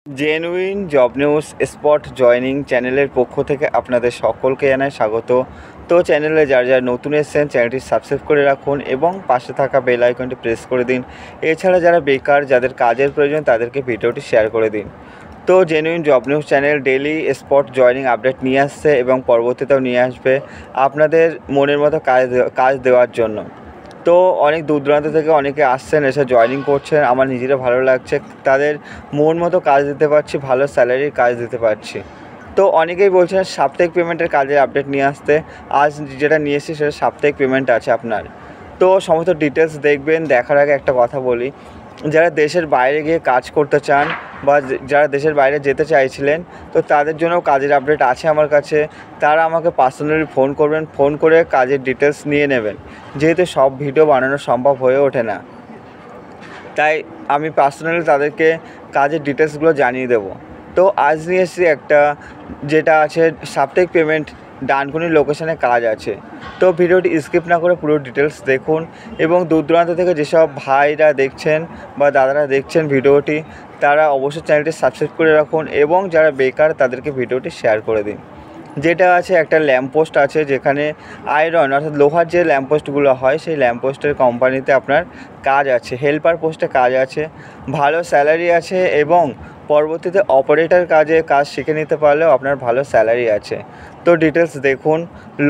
Genuine job news spot joining চ্যানেলের পক্ষ থেকে আপনাদের সকলকে জানাই স্বাগত। তো চ্যানেলে যারা নতুন এসেছেন চ্যানেলটি সাবস্ক্রাইব করে রাখুন এবং পাশে থাকা বেল আইকনটি প্রেস করে দিন। এছাড়া যারা বেকার, যাদের কাজের প্রয়োজন, তাদেরকে ভিডিওটি শেয়ার করে দিন। তো genuine job news channel daily spot joining update নিয়ে আসছে এবং পরবর্তীতেও নিয়ে আসবে আপনাদের মনের মতো কাজ দেওয়ার জন্য। তো অনেক দূর দূরান্ত থেকে অনেকে আসছেন, এসে জয়েনিং করছেন। আমার নিজেরও ভালো লাগছে, তাদের মন মতো কাজ দিতে পারছি, ভালো স্যালারির কাজ দিতে পারছি। তো অনেকেই বলছেন সাপ্তাহিক পেমেন্টের কাজের আপডেট নিয়ে আসতে। আজ যেটা নিয়ে এসেছি সেটা সাপ্তাহিক পেমেন্ট আছে আপনার। তো সমস্ত ডিটেলস দেখবেন। দেখার আগে একটা কথা বলি, যারা দেশের বাইরে গিয়ে কাজ করতে চান বা যারা দেশের বাইরে যেতে চাইছিলেন, তো তাদের জন্য কাজের আপডেট আছে আমার কাছে। তারা আমাকে পার্সোনালি ফোন করবেন, ফোন করে কাজের ডিটেলস নিয়ে নেবেন। যেহেতু সব ভিডিও বানানো সম্ভব হয়ে ওঠে না, তাই আমি পার্সোনালি তাদেরকে কাজের ডিটেলসগুলো জানিয়ে দেবো। তো আজ নিয়ে এসেছি একটা, যেটা আছে সাপ্তাহিক পেমেন্ট, ডানকুনি লোকেশনে কাজ আছে। তো ভিডিওটি স্কিপ না করে পুরো ডিটেলস দেখুন এবং দূর দূরান্ত থেকে যেসব ভাইরা দেখছেন বা দাদারা দেখছেন ভিডিওটি, তারা অবশ্যই চ্যানেলটি সাবস্ক্রাইব করে রাখুন এবং যারা বেকার তাদেরকে ভিডিওটি শেয়ার করে দিন। যেটা আছে, একটা ল্যাম্পপোস্ট আছে যেখানে আয়রন অর্থাৎ লোহার যে ল্যাম্পপোস্টগুলো হয়, সেই ল্যাম্পপোস্টের কোম্পানিতে আপনার কাজ আছে, হেল্পার পোস্টে কাজ আছে, ভালো স্যালারি আছে এবং পরবর্তীতে অপারেটর কাজ শিখে নিতে পারলেও আপনার ভালো স্যালারি আছে। তো ডিটেলস দেখুন।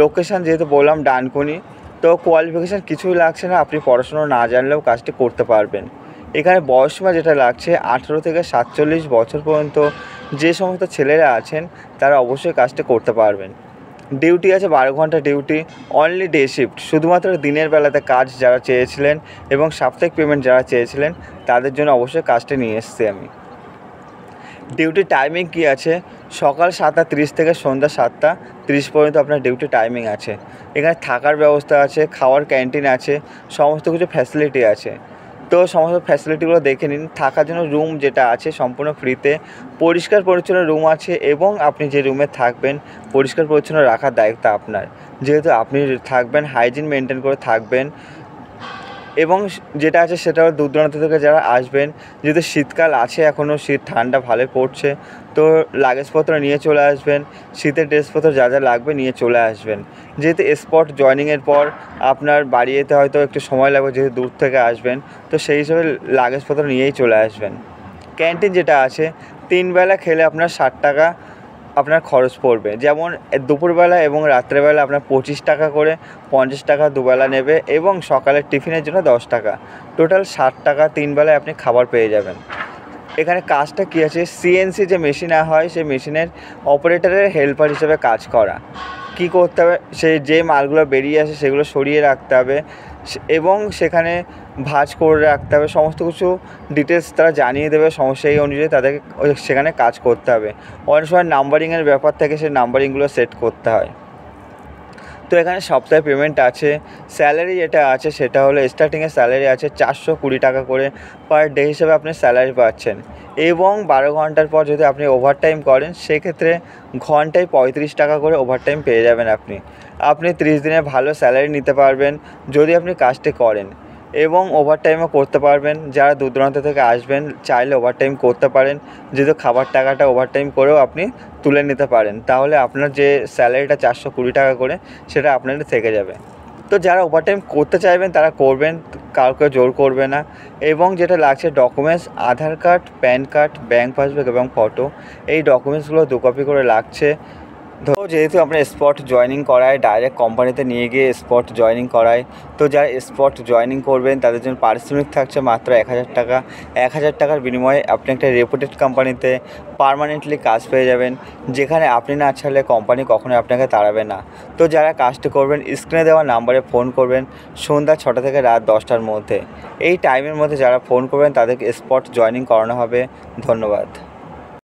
লোকেশান যেহেতু বললাম ডানকুনি, তো কোয়ালিফিকেশান কিছুই লাগছে না, আপনি পড়াশুনো না জানলেও কাজটি করতে পারবেন। এখানে বয়সসীমা যেটা লাগছে 18 থেকে 47 বছর পর্যন্ত যে সমস্ত ছেলেরা আছেন তারা অবশ্যই কাজটি করতে পারবেন। ডিউটি আছে 12 ঘন্টা ডিউটি, অনলি ডে শিফট। শুধুমাত্র দিনের বেলাতে কাজ যারা চেয়েছিলেন এবং সাপ্তাহিক পেমেন্ট যারা চেয়েছিলেন, তাদের জন্য অবশ্যই কাজটি নিয়ে এসেছি আমি। ডিউটি টাইমিং কী আছে, সকাল 7:30 থেকে সন্ধ্যা 7:30 পর্যন্ত আপনার ডিউটি টাইমিং আছে। এখানে থাকার ব্যবস্থা আছে, খাওয়ার ক্যান্টিন আছে, সমস্ত কিছু ফ্যাসিলিটি আছে। তো সমস্ত ফ্যাসিলিটিগুলো দেখে নিন। থাকার জন্য রুম যেটা আছে সম্পূর্ণ ফ্রিতে, পরিষ্কার পরিচ্ছন্ন রুম আছে এবং আপনি যে রুমে থাকবেন পরিষ্কার পরিচ্ছন্ন রাখার দায়িত্ব আপনার। যেহেতু আপনি থাকবেন, হাইজিন মেনটেন করে থাকবেন। এবং যেটা আছে সেটা দূর দূরান্ত থেকে যারা আসবেন, যেহেতু শীতকাল আছে, এখনও শীত ঠান্ডা ভালোই পড়ছে, তো লাগেজপত্র নিয়ে চলে আসবেন। শীতের ড্রেসপত্র যা যা লাগবে নিয়ে চলে আসবেন। যেহেতু স্পট জয়নিংয়ের পর আপনার বাড়ি যেতে হয়তো একটু সময় লাগবে, যেহেতু দূর থেকে আসবেন, তো সেই হিসাবে লাগেজপত্র নিয়েই চলে আসবেন। ক্যান্টিন যেটা আছে, 3 বেলা খেলে আপনার 60 টাকা আপনার খরচ পড়বে। যেমন দুপুরবেলা এবং রাত্রেবেলা আপনার 25 টাকা করে, 50 টাকা দুবেলা নেবে এবং সকালের টিফিনের জন্য 10 টাকা, টোটাল 60 টাকা 3 বেলায় আপনি খাবার পেয়ে যাবেন। এখানে কাজটা কী আছে, সিএনসি যে মেশিন হয় সেই মেশিনের অপারেটরের হেল্পার হিসেবে কাজ করা। কী করতে হবে, যে মালগুলো বেরিয়ে আসে সেগুলো সরিয়ে রাখতে হবে এবং সেখানে ভাঁজ করে রাখতে হবে। সমস্ত কিছু ডিটেলস তারা জানিয়ে দেবে, সেই অনুযায়ী তাদেরকে সেখানে কাজ করতে হবে। অনেক সময় নাম্বারিংয়ের ব্যাপার থেকে সেই নাম্বারিংগুলো সেট করতে হয়। তো এখানে সপ্তাহে পেমেন্ট আছে। স্যালারি যেটা আছে সেটা হলো, স্টার্টিংয়ে স্যালারি আছে 420 টাকা করে পার ডে হিসেবে আপনি স্যালারি পাচ্ছেন এবং 12 ঘন্টার পর যদি আপনি ওভারটাইম করেন, সেক্ষেত্রে ঘন্টায় 35 টাকা করে ওভারটাইম পেয়ে যাবেন আপনি 30 দিনে ভালো স্যালারি নিতে পারবেন যদি আপনি কাজটি করেন এবং ওভারটাইমও করতে পারবেন। যারা দূর দূরান্ত থেকে আসবেন চাইলে ওভারটাইম করতে পারেন, যেহেতু খাবার টাকাটা ওভারটাইম করেও আপনি তুলে নিতে পারেন। তাহলে আপনার যে স্যালারিটা 420 টাকা করে, সেটা আপনাদের থেকে যাবে। তো যারা ওভারটাইম করতে চাইবেন তারা করবেন, কাউকে জোর করবে না। এবং যেটা লাগছে documents, Aadhaar card, PAN card, bank passbook এবং ফটো, এই ডকুমেন্টসগুলো 2 কপি করে লাগছে। তো যেহেতু আপনার স্পট জয়নিং করায়, ডাইরেক্ট কোম্পানিতে নিয়ে গিয়ে স্পট জয়নিং করায়, তো যারা স্পট জয়নিং করবেন তাদের জন্য পারিশ্রমিক থাকছে মাত্র 1000 টাকা। 1000 টাকার বিনিময়ে আপনি একটা রেপুটেড কোম্পানিতে পার্মানেন্টলি কাজ পেয়ে যাবেন, যেখানে আপনি না ছাড়লে কোম্পানি কখনোই আপনাকে তাড়াবে না। তো যারা কাজটি করবেন, স্ক্রিনে দেওয়া নাম্বারে ফোন করবেন সন্ধ্যা 6টা থেকে রাত 10টার মধ্যে। এই টাইমের মধ্যে যারা ফোন করবেন তাদেরকে স্পট জয়নিং করানো হবে। ধন্যবাদ।